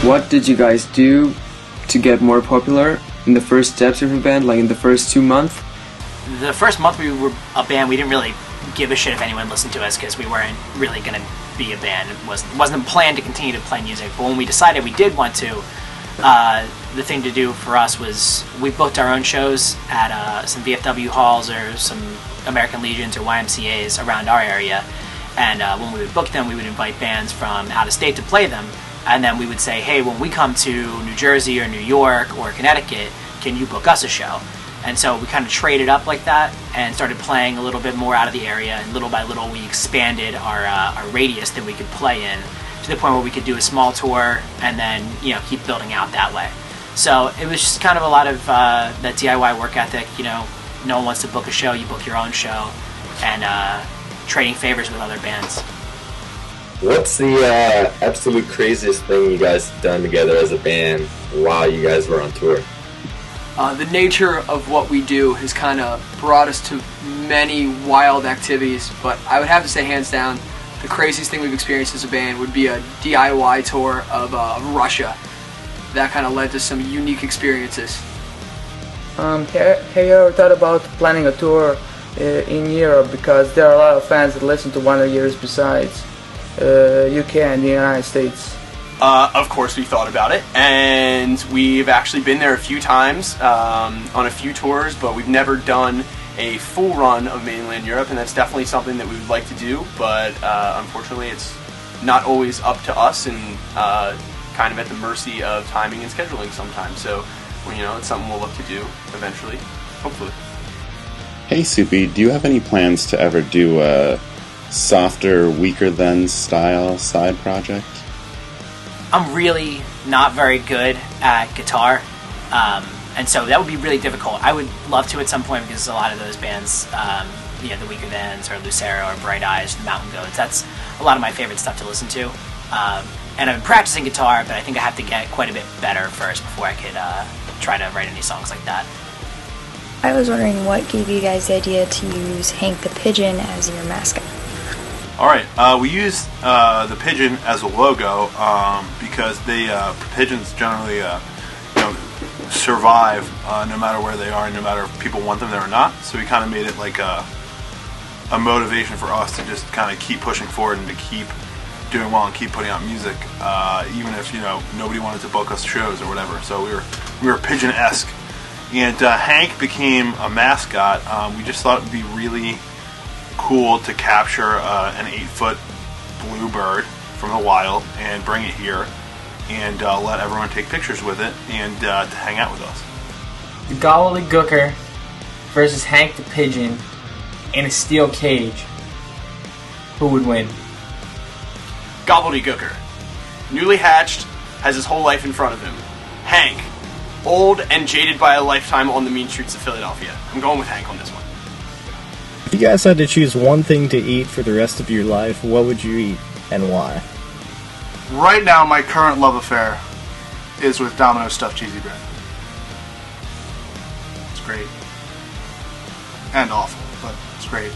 What did you guys do to get more popular in the first steps of your band, like in the first 2 months? The first month we were a band, we didn't really give a shit if anyone listened to us because we weren't really going to be a band. It wasn't planned to continue to play music. But when we decided we did want to, the thing to do for us was we booked our own shows at some VFW halls or some American Legions or YMCAs around our area. And when we would book them, we would invite bands from out of state to play them. And then we would say, hey, when we come to New Jersey or New York or Connecticut, can you book us a show? And so we kind of traded up like that and started playing a little bit more out of the area. And little by little, we expanded our radius that we could play in to the point where we could do a small tour and then, keep building out that way. So it was just kind of a lot of that DIY work ethic. No one wants to book a show, you book your own show, and trading favors with other bands. What's the absolute craziest thing you guys have done together as a band while you guys were on tour? The nature of what we do has kind of brought us to many wild activities, but I would have to say hands down, the craziest thing we've experienced as a band would be a DIY tour of Russia. That kind of led to some unique experiences. Have you ever thought about planning a tour in Europe, because there are a lot of fans that listen to One of Years besides UK and the United States? Of course we thought about it, and we've actually been there a few times on a few tours, but we've never done a full run of mainland Europe, and that's definitely something that we would like to do, but unfortunately it's not always up to us and kind of at the mercy of timing and scheduling sometimes, so it's something we'll look to do eventually, hopefully. Hey Soupy, do you have any plans to ever do a softer, weaker than style side project? I'm really not very good at guitar, and so that would be really difficult. I would love to at some point, because a lot of those bands, the Weaker Thans or Lucero or Bright Eyes, the Mountain Goats, that's a lot of my favorite stuff to listen to. And I've been practicing guitar, but I think I have to get quite a bit better first before I could try to write any songs like that. I was wondering what gave you guys the idea to use Hank the Pigeon as your mascot? Alright, we use the pigeon as a logo because pigeons generally survive no matter where they are and no matter if people want them there or not. So we kind of made it like a motivation for us to just kind of keep pushing forward and to keep doing well and keep putting out music, even if nobody wanted to book us shows or whatever. So we were pigeon-esque, and Hank became a mascot. We just thought it would be really cool to capture an 8-foot bluebird from the wild and bring it here and let everyone take pictures with it and to hang out with us. The gobbledygooker versus Hank the Pigeon in a steel cage. Who would win? Gobbledygooker. Newly hatched, has his whole life in front of him. Hank. Old and jaded by a lifetime on the mean streets of Philadelphia. I'm going with Hank on this one. If you guys had to choose one thing to eat for the rest of your life, what would you eat and why? Right now, my current love affair is with Domino's stuffed cheesy bread. It's great. And awful, but it's great.